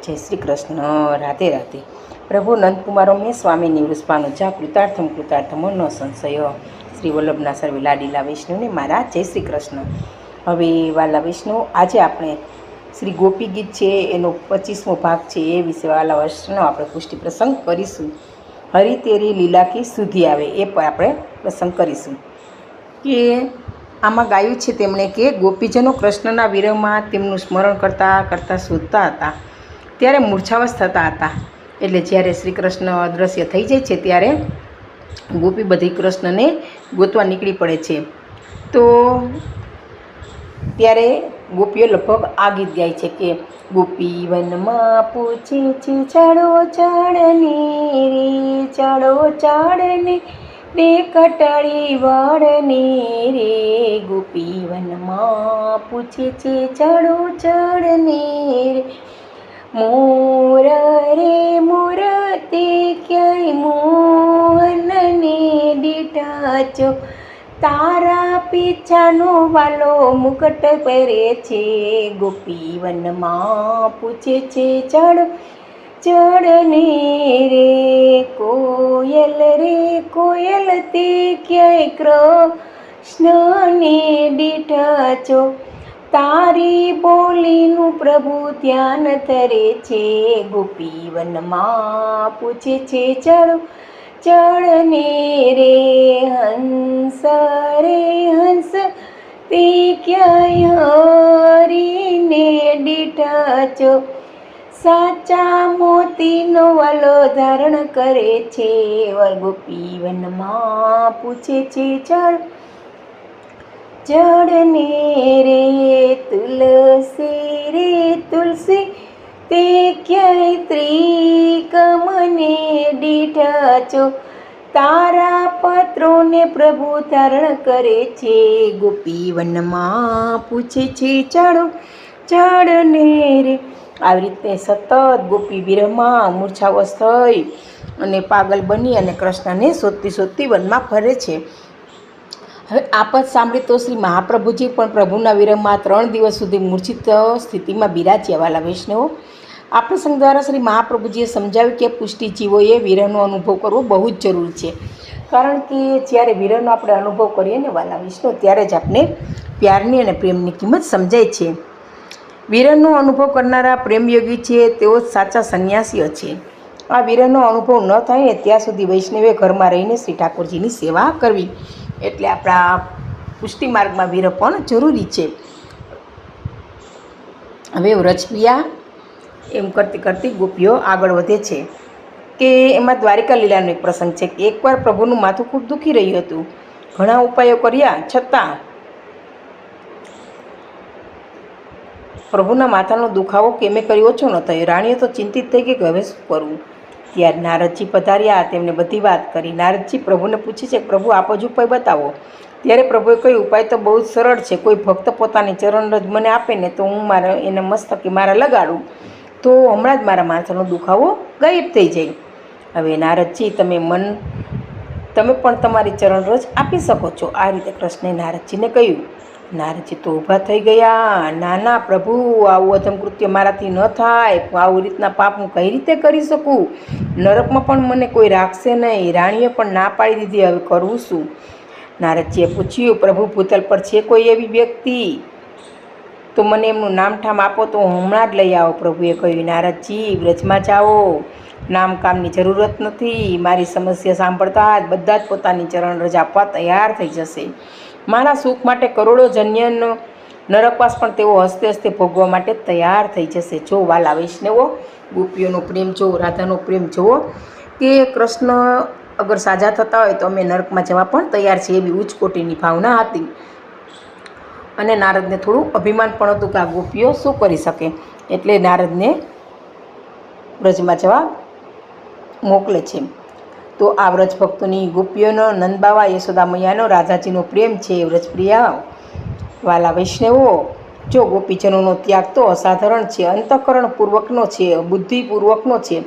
જય શ્રી કૃષ્ણ. રાધે રાધે. પ્રભુ નંદકુમારો મેં સ્વામીની વૃષભાનુજા કૃતાર્થમ કૃતાર્થમો ન સંશય. શ્રી વલ્લભના સર્વે લાડીલા વૈષ્ણવને મારા જય શ્રી કૃષ્ણ. હવે વાલા વૈષ્ણવ, આજે આપણે શ્રી ગોપી ગીત છે એનો 25મો ભાગ છે એ વિશે વાલા વૈષ્ણવ આપણે પુષ્ટિ પ્રસંગ કરીશું. હરિ તેરી લીલા કી સુધી આવે એ પર આપણે પ્રસંગ કરીશું. કે આમાં ગાયું છે તેમણે કે ગોપીજનો કૃષ્ણના વિરહમાં તેમનું સ્મરણ કરતાં કરતાં શોધતા હતા, ત્યારે મૂર્છાવશ થતા હતા. એટલે જ્યારે શ્રી કૃષ્ણ અદૃશ્ય થઈ જાય છે ત્યારે ગોપી બધી કૃષ્ણને ગોતવા નીકળી પડે છે. તો ત્યારે ગોપીઓ લગભગ આ ગીત ગાય છે કે ગોપી વનમાં પૂછે છે ચડો ચડને રે, ચડો ચડને રે કટળી વળને રે. ગોપી વનમાં પૂછે છે ચડો ચડને રે. મોર રે મોર તે ક્યાંય મોહનને દીઠાચો, તારા પીછાનો વાલો મુકટ પહેરે છે. ગોપી વનમાં પૂછે છે ચડ ચડને રે. કોયલ રે કોયલ તે ક્યાંય કૃષ્ણને દીઠાચો, તારી બોલીનું પ્રભુ ધ્યાન ધરે છે. ગોપી વનમાં પૂછે છે ચડ ચડને રે. હંસ રે હંસ તે ક્યાંય હરીને દીઠાચો, સાચા મોતીનો વાલો ધારણ કરે છે. ગોપી વનમાં પૂછે છે ચડ ચડને રે. તુલસી રે તુલસી તે ક્યાંય ત્રિકમને દીઠાચો, તારા પત્રોને પ્રભુ ધારણ કરે છે. ગોપી વનમાં પૂછે છે ચડો ચડને રે. આવી રીતે સતત ગોપી વિરહમાં મૂર્છાવશ થઈ અને પાગલ બની અને કૃષ્ણને શોધતી શોધતી વનમાં ફરે છે. હવે આપત સાંભળી તો શ્રી મહાપ્રભુજી પણ પ્રભુના વિરહમાં 3 દિવસ સુધી મૂર્છિત સ્થિતિમાં બિરાજ્યા. વાલા વૈષ્ણવો, આ પ્રસંગ દ્વારા શ્રી મહાપ્રભુજીએ સમજાવ્યું કે પુષ્ટિ જીવોએ વિરહનો અનુભવ કરવો બહુ જ જરૂરી છે. કારણ કે જ્યારે વિરહનો આપણે અનુભવ કરીએ ને વાલા વૈષ્ણવ, ત્યારે જ આપણે પ્યારની અને પ્રેમની કિંમત સમજાય છે. વિરહનો અનુભવ કરનારા પ્રેમયોગી છે તેઓ જ સાચા સંન્યાસીઓ છે. આ વિરહનો અનુભવ ન થાય ને ત્યાં સુધી વૈષ્ણવે ઘરમાં રહીને શ્રી ઠાકોરજીની સેવા કરવી. એટલે આપણા પુષ્ટિ માર્ગમાં વિરહ પણ જરૂરી છે. હવે વ્રજપ્રિયા એમ કરતી કરતી ગોપીઓ આગળ વધે છે કે એમાં દ્વારિકા લીલાનો એક પ્રસંગ છે કે એકવાર પ્રભુનું માથું ખૂબ દુખી રહ્યું હતું. ઘણા ઉપાયો કર્યા છતાં પ્રભુના માથાનો દુખાવો કેમે કરી ઓછો ન થયો. રાણીઓ તો ચિંતિત થઈ ગઈ કે હવે શું કરવું. ત્યારે નારદજી પધાર્યા, તેમને બધી વાત કરી. નારદજી પ્રભુને પૂછે છે કે પ્રભુ આપ જ ઉપાય બતાવો. ત્યારે પ્રભુએ કહ્યું ઉપાય તો બહુ જ સરળ છે. કોઈ ભક્ત પોતાની ચરણરજ મને આપે ને તો હું મારા એને મસ્તકે મારા લગાડું તો હમણાં જ મારા માથાનો દુખાવો ગાયબ થઈ જાય. હવે નારદજી તમે પણ તમારી ચરણરજ આપી શકો છો. આ રીતે કૃષ્ણે નારદજીને કહ્યું. નારદજી તો ઊભા થઈ ગયા. નાના પ્રભુ, આવું અધમ કૃત્ય મારાથી ન થાય. આવું રીતના પાપ હું કઈ રીતે કરી શકું? નરકમાં પણ મને કોઈ રાખશે નહીં. રાણીએ પણ ના પાડી દીધી. હવે કરવું શું? નારદજીએ પૂછ્યું પ્રભુ ભૂતલ પર છે કોઈ એવી વ્યક્તિ તો મને એમનું નામઠામ આપો તો હું હમણાં જ લઈ આવો. પ્રભુએ કહ્યું નારદજી વ્રજમાં જાઓ, નામ કામની જરૂરત નથી. મારી સમસ્યા સાંભળતા જ બધા જ પોતાની ચરણરજ આપવા તૈયાર થઈ જશે. મારા સુખ માટે કરોડો જન્યનો નરકવાસ પણ તેઓ હસ્તે હસ્તે ભોગવા માટે તૈયાર થઈ જશે. જો વાલા વૈષ્ણવો, ગોપીઓનો પ્રેમ જુઓ, રાધાનો પ્રેમ જુઓ કે કૃષ્ણ અગર સાજા થતા હોય તો અમે નરકમાં જવા પણ તૈયાર છીએ. એવી ઉચ્ચ કોટીની ભાવના હતી. અને નારદને થોડું અભિમાન પણ હતું કે આ ગોપીઓ શું કરી શકે. એટલે નારદને વ્રજમાં જવા મોકલે છે. તો આ વ્રજ ભક્તોની ગોપીઓનો, નંદબાવા, યશોદા મૈયાનો, રાધાજીનો પ્રેમ છે. વ્રજપ્રિયા વાલા વૈષ્ણવો, જો ગોપીજનોનો ત્યાગ તો અસાધારણ છે, અંતઃકરણપૂર્વકનો છે, બુદ્ધિપૂર્વકનો છે.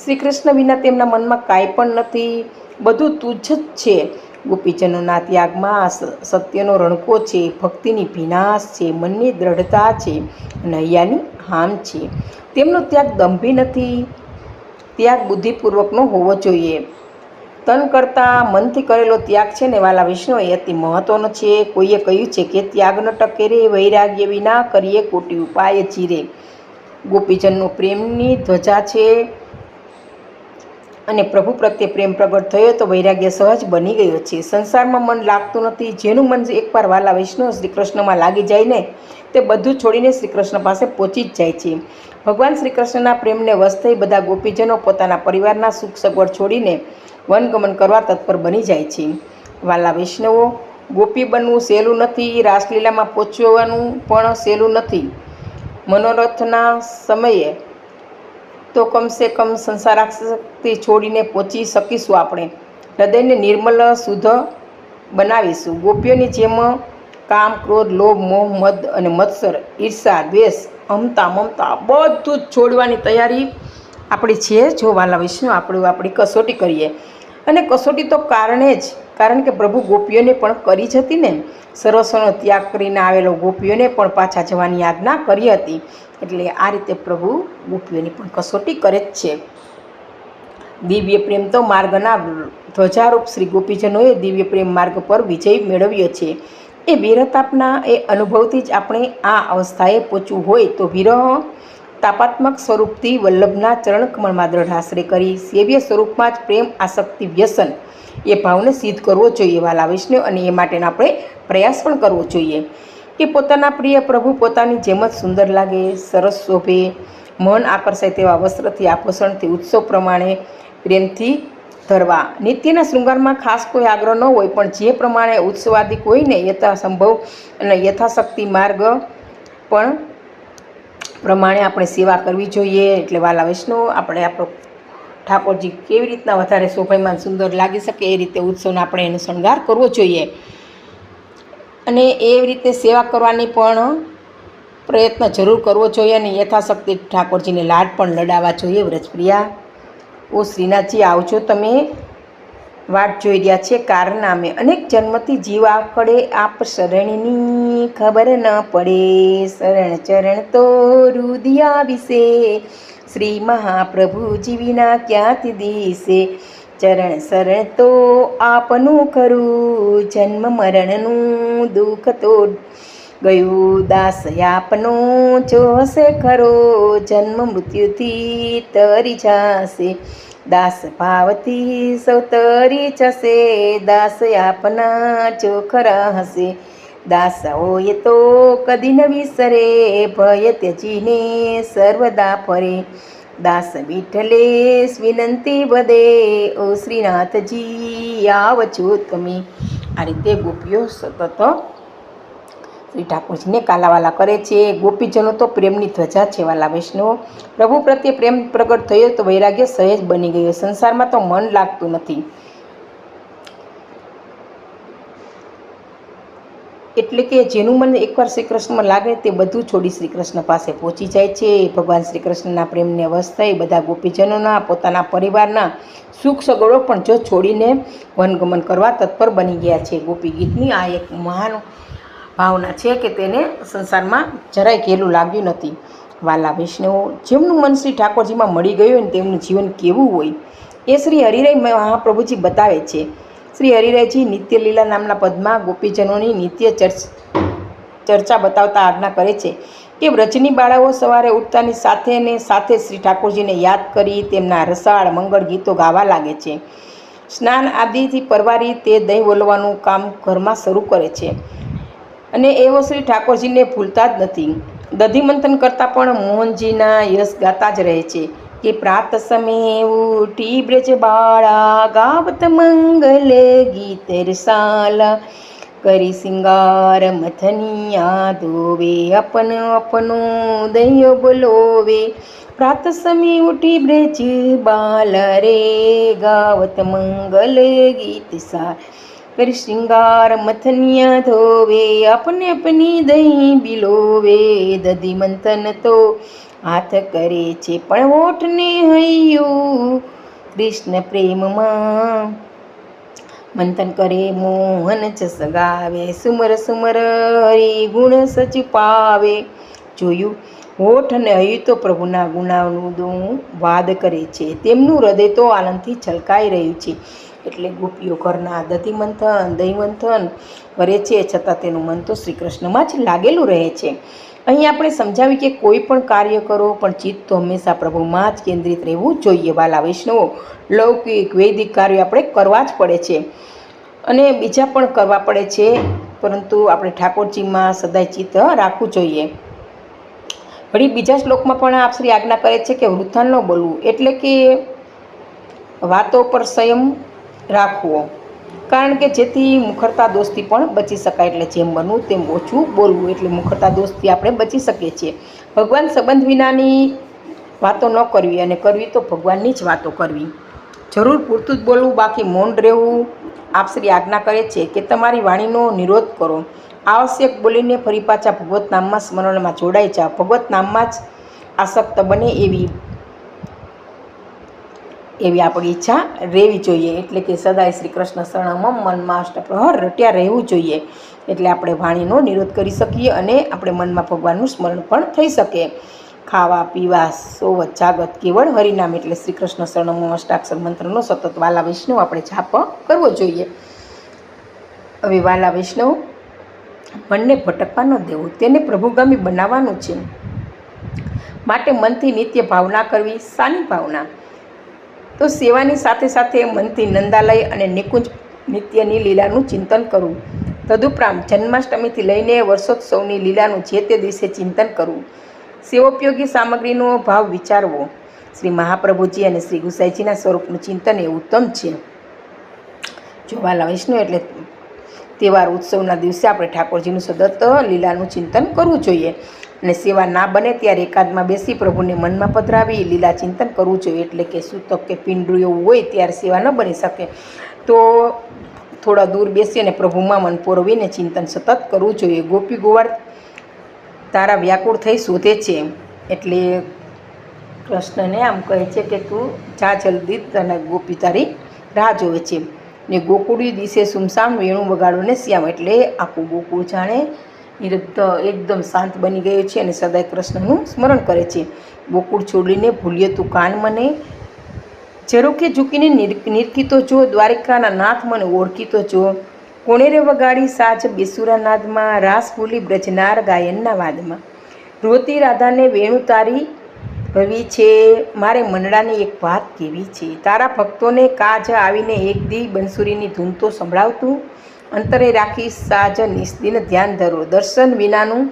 શ્રી કૃષ્ણ વિના તેમના મનમાં કાંઈ પણ નથી, બધું તુચ્છ જ છે. ગોપીજનોના ત્યાગમાં સત્યનો રણકો છે, ભક્તિની ભીનાશ છે, મનની દ્રઢતા છે અને હૈયાની મહાન છે. તેમનો ત્યાગ દંભી નથી, ત્યાગ બુદ્ધિપૂર્વકનો હોવો જોઈએ. તન કરતાં મનથી કરેલો ત્યાગ છે ને વાલા વિષ્ણુ એ અતિ મહત્વનો છે. કોઈએ કહ્યું છે કે ત્યાગ ન ટકે રે, વૈરાગ્ય વિના કરીએ કોટી ઉપાય ચીરે. ગોપીજનનો પ્રેમની ધ્વજા છે અને પ્રભુ પ્રત્યે પ્રેમ પ્રગટ થયો તો વૈરાગ્ય સહજ બની ગયો છે. સંસારમાં મન લાગતું નથી. જેનું મન એકવાર વાલા વિષ્ણુ શ્રી કૃષ્ણમાં લાગી જાય ને તે બધું છોડીને શ્રી કૃષ્ણ પાસે પહોંચી જ જાય છે. ભગવાન શ્રી કૃષ્ણના પ્રેમને વશ થઈ બધા ગોપીજનો પોતાના પરિવારના સુખ સગવડ છોડીને વનગમન કરવા તત્પર બની જાય છે. વાલા વૈષ્ણવો, ગોપી બનવું સહેલું નથી, રાસલીલામાં પહોંચવાનું પણ સહેલું નથી. મનોરથના સમયે તો કમસે કમ સંસારાસક્તિ છોડીને પહોંચી શકીશું. આપણે હૃદયને નિર્મલ શુદ્ધ બનાવીશું. ગોપીઓની જેમ કામ, ક્રોધ, લોભ, મોહ, મદ અને મત્સર, ઈર્ષા, દ્વેષ, મમતા બધું જ છોડવાની તૈયારી આપણી છે. જો વાલા વિષ્ણુ આપણી કસોટી કરીએ, અને કસોટી તો કારણ કે પ્રભુ ગોપીઓને પણ કરી જ હતી ને. સર્વસ્વનો ત્યાગ કરીને આવેલો ગોપીઓને પણ પાછા જવાની આજ્ઞા કરી હતી. એટલે આ રીતે પ્રભુ ગોપીઓની પણ કસોટી કરે જ છે. દિવ્ય પ્રેમ તો માર્ગના ધ્વજારૂપ શ્રી ગોપીજનોએ દિવ્ય પ્રેમ માર્ગ પર વિજય મેળવ્યો છે. એ વિરહતાપના એ અનુભવથી જ આપણે આ અવસ્થાએ પહોંચવું હોય તો વિરહ તાપાત્મક સ્વરૂપથી વલ્લભના ચરણકમળમાં દ્રઢ આશ્રય કરી સેવ્ય સ્વરૂપમાં જ પ્રેમ, આસક્તિ, વ્યસન એ ભાવને સિદ્ધ કરવો જોઈએ વાલા વિષ્ણુ. અને એ માટેનો આપણે પ્રયાસ પણ કરવો જોઈએ કે પોતાના પ્રિય પ્રભુ પોતાની જેમ જ સુંદર લાગે, સરસ શોભે, મન આકર્ષાય તેવા વસ્ત્રથી, આભૂષણથી, ઉત્સવ પ્રમાણે પ્રેમથી ધરવા. નિત્યના શૃંગારમાં ખાસ કોઈ આગ્રહ ન હોય, પણ જે પ્રમાણે ઉત્સવાદિક હોય ને યથાસંભવ અને યથાશક્તિ માર્ગ પણ પ્રમાણે આપણે સેવા કરવી જોઈએ. એટલે વાલા વૈષ્ણવ, આપણે આપણો ઠાકોરજી કેવી રીતના વધારે શોભાયમાન સુંદર લાગી શકે એ રીતે ઉત્સવનો આપણે એનો શણગાર કરવો જોઈએ. અને એવી રીતે સેવા કરવાની પણ પ્રયત્ન જરૂર કરવો જોઈએ. અને યથાશક્તિ ઠાકોરજીને લાડ પણ લડાવવા જોઈએ. વ્રજપ્રિયા ઓ શ્રીનાથજી, આવજો. તમે વાટ જોઈ રહ્યા છે કારનામે. અનેક જન્મથી જીવ આખડે આપ શરણની ખબર ન પડે. શરણ ચરણ તો રુદિયા વિશે, શ્રી મહાપ્રભુજી વિના ક્યાંથી દિશે. ચરણ શરણ તો આપનું ખરું, જન્મ મરણનું દુઃખ તો ગયું. દાસ આપનો જોશે ખરો, જન્મ મૃત્યુથી તરી જાશે. દાસ ભાવથી સૌ તરી જશે, દાસ આપના ચોખરા હશે. દાસ હોય તો કદી ન વિસરે, ભય ત્યજીને સર્વદા ફરે. દાસ વિઠ્ઠલેશ વિનંતી વધે, ઓ શ્રીનાથજી આવજો તમે. આ રીતે ગોપીઓ સતત શ્રી ઠાકોરજીને કાલાવાલા કરે છે. ગોપીજનો તો પ્રેમની ધ્વજા છે વાલા વૈષ્ણવો. પ્રભુ પ્રત્યે પ્રેમ પ્રગટ થયો તો વૈરાગ્ય સહેજ બની ગયો. સંસારમાં તો મન લાગતું નથી. એટલે કે જેનું મન એકવાર શ્રી કૃષ્ણમાં લાગે તે બધું છોડી શ્રી કૃષ્ણ પાસે પહોંચી જાય છે. ભગવાન શ્રી કૃષ્ણના પ્રેમને વશ થઈ બધા ગોપીજનોના પોતાના પરિવારના સુખ સગવડો પણ જો છોડીને વનગમન કરવા તત્પર બની ગયા છે. ગોપી ગીતની આ એક મહાન ભાવના છે કે તેને સંસારમાં જરાય ઘેલું લાગ્યું નથી. વાલા વૈષ્ણવો, જેમનું મન શ્રી ઠાકોરજીમાં મળી ગયું હોય ને તેમનું જીવન કેવું હોય એ શ્રી હરિરાય મહાપ્રભુજી બતાવે છે. શ્રી હરિરાયજી નિત્ય લીલા નામના પદમાં ગોપીજનોની નિત્ય ચર્ચા બતાવતા આજ્ઞા કરે છે કે વ્રજની બાળાઓ સવારે ઉઠતાની સાથે શ્રી ઠાકોરજીને યાદ કરી તેમના રસાળ મંગળ ગીતો ગાવા લાગે છે. સ્નાન આદિથી પરવારી તે દહીં વલોવાનું કામ ઘરમાં શરૂ કરે છે. અને એવો શ્રી ઠાકોરજીને ભૂલતા જ નથી. દધિમંથન કરતાં પણ મોહનજીના યશ ગાતા જ રહે છે કે પ્રાત સમયે ઉઠી બ્રજ બાળા, ગાવત મંગલ ગીત રસાલા. કરી સિંગાર મથનિયા ધોવે, અપન અપનો દૈયો બોલોવે. પ્રાત સમય ઉઠી બ્રજ બાલા રે, ગાવત મંગલ ગીત સા. કરી શ્રૃંગાર મથનિયા ધોવે, અપને અપની દહીં બિલોવે. દધી મંથન તો હાથ કરે છે પણ હોઠને હૈયું, કૃષ્ણ પ્રેમમાં મંથન કરે મોહન જસ ગાવે. સુમર સુમર હરિ ગુણ સચ પાવે. જોયું? હોઠ અને હૈયું તો પ્રભુના ગુણાનું વાદ કરે છે, તેમનું હૃદય તો આનંદથી છલકાઈ રહ્યું છે. એટલે ગોપીઓ ઘરના દહીં મંથન કરે છે, છતાં તેનું મન તો શ્રી કૃષ્ણમાં જ લાગેલું રહે છે. અહીં આપણે સમજાવી કે કોઈ પણ કાર્ય કરો પણ ચિત્ત તો હંમેશા પ્રભુમાં જ કેન્દ્રિત રહેવું જોઈએ. વાલા વૈષ્ણવો, લૌકિક વૈદિક કાર્યો આપણે કરવા જ પડે છે અને બીજા પણ કરવા પડે છે, પરંતુ આપણે ઠાકોરજીમાં સદાય ચિત્ત રાખવું જોઈએ. વળી બીજા શ્લોકમાં પણ આપ શ્રી આજ્ઞા કરે છે કે વૃથા ન બોલવું, એટલે કે વાતો પર સંયમ રાખવો, કારણ કે જેથી મુખરતા દોષથી પણ બચી શકાય. એટલે જેમ બનવું તેમ ઓછું બોલવું, એટલે મુખરતા દોષથી આપણે બચી શકીએ છીએ. ભગવાન સંબંધ વિનાની વાતો ન કરવી, અને કરવી તો ભગવાનની જ વાતો કરવી. જરૂર પૂરતું જ બોલવું, બાકી મૌન રહેવું. આપ શ્રી આજ્ઞા કરે છે કે તમારી વાણીનો નિરોધ કરો, આવશ્યક બોલીને ફરી પાછા ભગવત નામમાં સ્મરણમાં જોડાઈ જાઓ. ભગવત નામમાં જ આસક્ત બને એવી આપણી ઈચ્છા રહેવી જોઈએ. એટલે કે સદાય શ્રી કૃષ્ણ શરણમાં મનમાં અષ્ટપ્રહર રટ્યા રહેવું જોઈએ. એટલે આપણે વાણીનો નિરોધ કરી શકીએ અને આપણે મનમાં ભગવાનનું સ્મરણ પણ થઈ શકે. ખાવા પીવા સોવત જાગત કેવળ હરિનામ, એટલે શ્રી કૃષ્ણ શરણમાં અષ્ટાક્ષર મંત્રનો સતત વાલા વૈષ્ણવ આપણે જાપ કરવો જોઈએ. હવે વાલા વૈષ્ણવ, મનને ભટકવા ન દેવું, તેને પ્રભુગામી બનાવવાનું છે. માટે મનથી નિત્ય ભાવના કરવી. શાની ભાવના? તો સેવાની સાથે સાથે મનથી નંદાલય અને નિકુંજ નિત્યની લીલાનું ચિંતન કરવું. તદુપરાંત જન્માષ્ટમીથી લઈને વર્ષોત્સવની લીલાનું જે તે દિવસે ચિંતન કરવું. સેવોપયોગી સામગ્રીનો ભાવ વિચારવો. શ્રી મહાપ્રભુજી અને શ્રી ગુસાઈજીના સ્વરૂપનું ચિંતન એ ઉત્તમ છે. જો વાલા વૈષ્ણવ, એટલે તહેવાર ઉત્સવના દિવસે આપણે ઠાકોરજીનું સતત લીલાનું ચિંતન કરવું જોઈએ. અને સેવા ના બને ત્યારે એકાદમાં બેસી પ્રભુને મનમાં પધરાવી લીલા ચિંતન કરવું જોઈએ. એટલે કે સૂતક કે પિંડું એવું હોય ત્યારે સેવા ન બની શકે તો થોડા દૂર બેસી અને પ્રભુમાં મન પોરવીને ચિંતન સતત કરવું જોઈએ. ગોપી ગોવાળ તારા વ્યાકુળ થઈ શોધે છે, એટલે કૃષ્ણને આમ કહે છે કે તું જા જલ્દી, તને ગોપી તારી રાહ જોવે છે. ને ગોકુળી દિશે સુમસામ વેણું વગાડો ને શ્યામ, એટલે આખું ગોકુળ જાણે નિરબ્ધ એકદમ શાંત બની ગયું છે અને સદાય કૃષ્ણનું સ્મરણ કરે છે. ગોકુળ છોડીને ભૂલ્યો તું કાન મને, ઝરૂખે ઝૂકીને નિરખીતો જો, દ્વારિકાના નાથ મને ઓળખીતો જો. કોણેરે વગાડી સાજ બેસુરા નાદમાં, રાસ ભૂલી બ્રજનાર ગાયનના વાદમાં. રોતી રાધાને વેણુ તારી ભવી છે, મારે મંડળાની એક વાત કેવી છે. તારા ભક્તોને કાજ આવીને એક દી બંસુરીની ધૂન તો સંભળાવતું, અંતરે રાખી સાજ નિસ્દિન ધ્યાન ધરો, દર્શન વિનાનું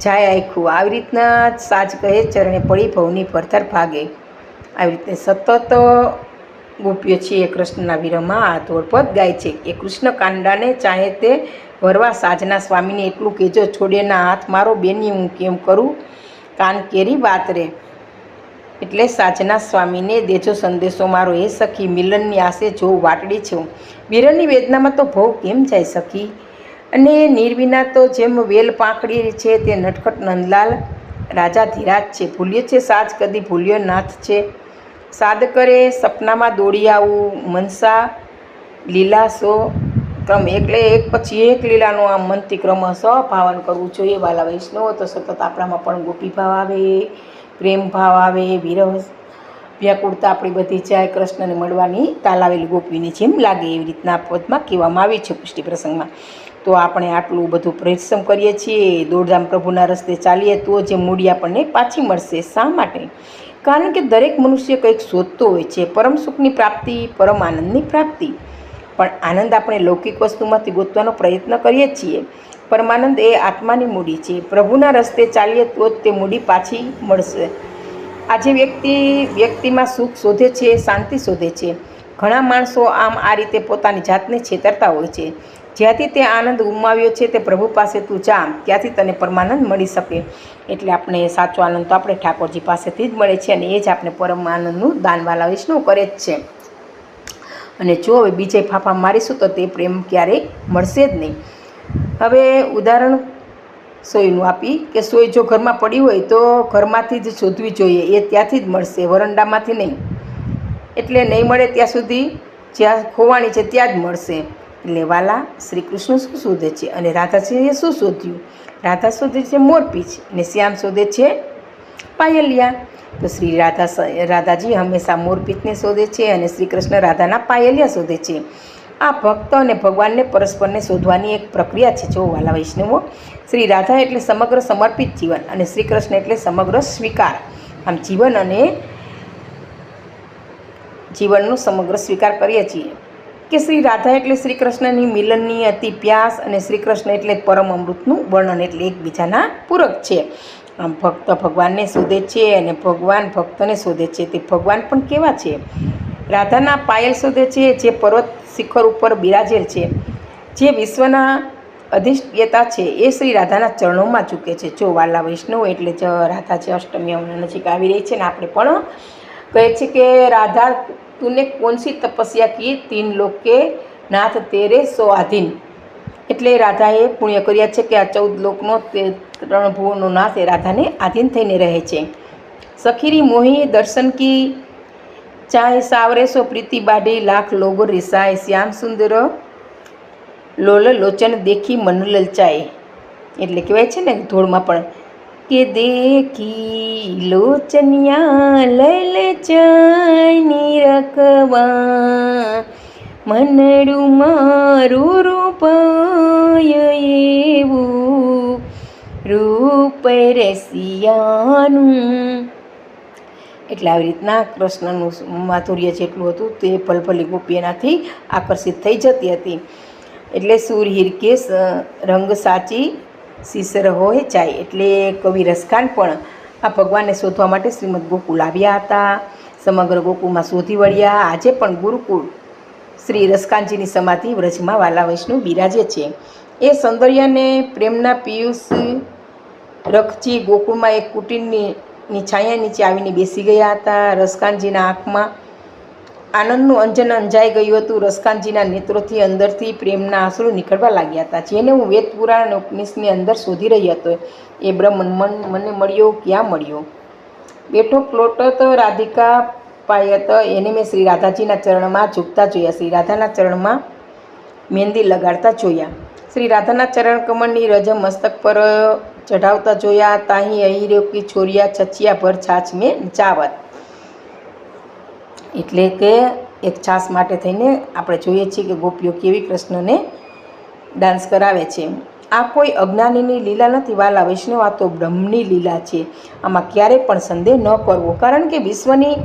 જાય આખું. આવી રીતના સાજ કહે ચરણે પડી ભવની ભરથર ભાગે. આવી રીતે સતત ગોપીઓ છે એ કૃષ્ણના વિરહમાં આ ધોળપદ ગાય છે. એ કૃષ્ણ કાંડાને ચાહે તે વરવા સાજના સ્વામીને એટલું કહેજો, છોડેના હાથ મારો બેની હું કેમ કરું કાન કેરી વાત રે. એટલે સાજના સ્વામીને દેજો સંદેશો મારો, એ સખી મિલનની આશે જો વાટડી છું. વિરહની વેદનામાં તો ભવ કેમ જાય સખી, અને નિર્વિના તો જેમ વેલ પાંખડી છે તે નટખટ નંદલાલ રાજા ધીરાજ છે. ભૂલ્યો છે સાજ કદી ભૂલ્યો નાથ છે, સાદ કરે સપનામાં દોડી આવું, મનસા લીલા સો ક્રમ. એટલે એક પછી એક લીલાનો આમ મનથી ક્રમશઃ ભાવન કરવું જોઈએ. વાલા વૈષ્ણવો, તો સતત આપણામાં પણ ગોપી ભાવ આવે, પ્રેમ ભાવ આવે, વિરહ વ્યાકુળતા આપણી બધી જાય, કૃષ્ણને મળવાની તાલાવેલી ગોપીની જેમ લાગે, એવી રીતના પદમાં કહેવામાં આવી છે પુષ્ટિ પ્રસંગમાં. તો આપણે આટલું બધું પરિશ્રમ કરીએ છીએ, દોડધામ પ્રભુના રસ્તે ચાલીએ તો જે મૂડી આપણને પાછી મળશે. શા માટે? કારણ કે દરેક મનુષ્ય કંઈક શોધતો હોય છે, પરમ સુખની પ્રાપ્તિ, પરમ આનંદની પ્રાપ્તિ. પણ આનંદ આપણે લૌકિક વસ્તુમાંથી ગોતવાનો પ્રયત્ન કરીએ છીએ. પરમાનંદ એ આત્માની મૂડી છે. પ્રભુના રસ્તે ચાલીએ તો જ તે મૂડી પાછી મળશે. આજે વ્યક્તિમાં સુખ શોધે છે, શાંતિ શોધે છે. ઘણા માણસો આમ આ રીતે પોતાની જાતને છેતરતા હોય છે. જ્યાંથી તે આનંદ ગુમાવ્યો છે તે પ્રભુ પાસે તું જા, ત્યાંથી તને પરમાનંદ મળી શકે. એટલે આપણે સાચો આનંદ તો આપણે ઠાકોરજી પાસેથી જ મળે છે, અને એ જ આપણે પરમ આનંદનું દાન વાલા વૈષ્ણવ કરે જ છે. અને જો હવે બીજે ફાફા મારીશું તો તે પ્રેમ ક્યારેય મળશે જ નહીં. હવે ઉદાહરણ સોયનું આપી કે સોય જો ઘરમાં પડી હોય તો ઘરમાંથી જ શોધવી જોઈએ, એ ત્યાંથી જ મળશે, વરંડામાંથી નહીં. એટલે નહીં મળે ત્યાં સુધી જ્યાં ખોવાણી છે ત્યાં જ મળશે. એટલે વાલા શ્રી કૃષ્ણ શું શોધે છે અને રાધાજીએ શું શોધ્યું? રાધા શોધે છે મોરપીંછ અને શ્યામ શોધે છે પાયલિયા. તો શ્રી રાધાજી હંમેશા મોરપીંછને શોધે છે અને શ્રી કૃષ્ણ રાધાના પાયલિયા શોધે છે. આ ભક્ત અને ભગવાનને પરસ્પરને શોધવાની એક પ્રક્રિયા છે. જો વાલા વૈષ્ણવો, શ્રી રાધા એટલે સમગ્ર સમર્પિત જીવન અને શ્રી કૃષ્ણ એટલે સમગ્ર સ્વીકાર. આમ જીવનનો સમગ્ર સ્વીકાર કરીએ છીએ કે શ્રી રાધા એટલે શ્રી કૃષ્ણની મિલનની અતિ પ્યાસ અને શ્રી કૃષ્ણ એટલે પરમ અમૃતનું વર્ણન, એટલે એકબીજાના પૂરક છે. આમ ભક્ત ભગવાનને શોધે છે અને ભગવાન ભક્તને શોધે છે. તે ભગવાન પણ કેવા છે? રાધાના પાયલ શોધે છે, જે પર્વત શિખર ઉપર બિરાજેલ છે, જે વિશ્વના અધિષ્ઠતા છે, એ શ્રી રાધાના ચરણોમાં ચૂકે છે. જો વાલા વૈષ્ણવ, એટલે જ રાધાજી અષ્ટમી નજીક આવી રહી છે ને આપણે પણ કહે છે કે રાધા तूने कौन सी तपस्या की, 3 लोक के नाथ तेरे स्वाधीन. એટલે રાધાએ પુણ્ય કર્યા છે કે આ 14 લોકનો 3 ભુવનનો નાથ એ રાધાને આધીન થઈને રહે છે. સખીરી મોહી દર્શન કી ચાહે સાવરે સો પ્રીતિ બાઢી, લાખ લોગો રિસાય શ્યામ સુંદર લોલ લોચન દેખી મન લલચાય. એટલે કહેવાય છે ને ધોળમાં પણ કે દેખી લોચનિયા લલચાયની રખવા, મનડું મારું રૂપય એવું, રૂપ રસિયાનું. એટલે આવી રીતના કૃષ્ણનું માધુર્ય જેટલું હતું તે ભલભલી ગોપી એનાથી આકર્ષિત થઈ જતી હતી. એટલે સુર હિરકે રંગ સાચી શીસર હોય જાય. એટલે કવિ રસખાન પણ આ ભગવાનને શોધવા માટે શ્રીમદ ગોકુળ આવ્યા હતા. સમગ્ર ગોકુળમાં શોધી વળ્યા. આજે પણ ગુરુકુળ શ્રી રસખાનજીની સમાધિ વ્રજમાં વાલા વૈષ્ણવ બિરાજે છે. એ સૌંદર્યને પ્રેમના પિયુષ રખજી ગોકુળમાં એક કુટીરની છાયા નીચે આવીને બેસી ગયા હતા. રસખાનજીના આંખમાં આનંદનું અંજન અંજાઈ ગયું હતું. રસખાનજીના નેત્રોથી અંદરથી પ્રેમના આંસુ નીકળવા લાગ્યા હતા. જેને હું વેદ પુરાણ અને ઉપનિષદની અંદર શોધી રહી હતો, એ બ્રહ્મ મને મળ્યો, ક્યાં મળ્યો? બેઠો પ્લોટત રાધિકા પાયત, એને મેં શ્રી રાધાજીના ચરણમાં ઝૂકતા જોયા, શ્રી રાધાના ચરણમાં મહેંદી લગાડતા જોયા, શ્રી રાધાના ચરણ કમળની રજ મસ્તક પર ચઢાવતા જોયા. તાહી અહીર્યો કી છોરિયા છછિયા ભર છાછ મેં ચાવત. એટલે કે એક છાસ માટે થઈને આપણે જોઈએ છીએ કે ગોપીઓ કેવી કૃષ્ણને ડાન્સ કરાવે છે. આ કોઈ અજ્ઞાનીની લીલા નથી વાલા વૈષ્ણવ, આ તો બ્રહ્મની લીલા છે. આમાં ક્યારેય પણ સંદેહ ન કરવો, કારણ કે વિશ્વની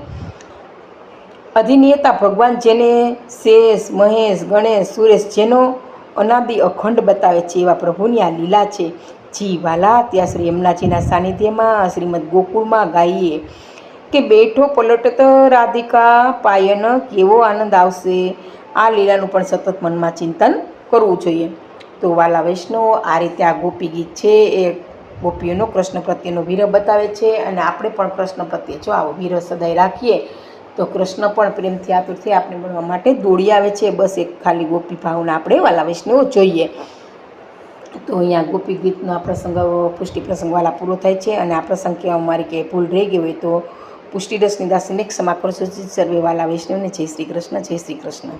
અધિનિયતા ભગવાન, જેને શેષ મહેશ ગણેશ સુરેશ જેનો અનાદિ અખંડ બતાવે છે, એવા પ્રભુની આ લીલા છે. જી વાલા, ત્યાં શ્રી યમુનાજીના સાનિધ્યમાં શ્રીમદ ગોકુળમાં ગાઈએ કે બેઠો પલટત રાધિકા પાયન, કેવો આનંદ આવશે. આ લીલાનું પણ સતત મનમાં ચિંતન કરવું જોઈએ. તો વાલા વૈષ્ણવ, આ રીતે આ ગોપી ગીત છે એ ગોપીઓનો કૃષ્ણ પ્રત્યેનો વિરહ બતાવે છે. અને આપણે પણ કૃષ્ણ પ્રત્યે જો આવો વિરહ સદાય રાખીએ તો કૃષ્ણ પણ પ્રેમથી આતુરથી આપણે મળવા માટે દોડી આવે છે. બસ એક ખાલી ગોપી ભાવના આપણે વાલા વૈષ્ણવ જોઈએ. તો અહીંયા ગોપી ગીતનો આ પ્રસંગ પુષ્ટિ પ્રસંગ વાલા પૂરો થાય છે. અને આ પ્રસંગ કહેવામાં મારી કે ભૂલ રહી ગઈ હોય તો પુષ્ટિરસની દાસીને ક્ષમા કરશો. સર્વે વાલા વૈષ્ણવને જય શ્રી કૃષ્ણ, જય શ્રી કૃષ્ણ.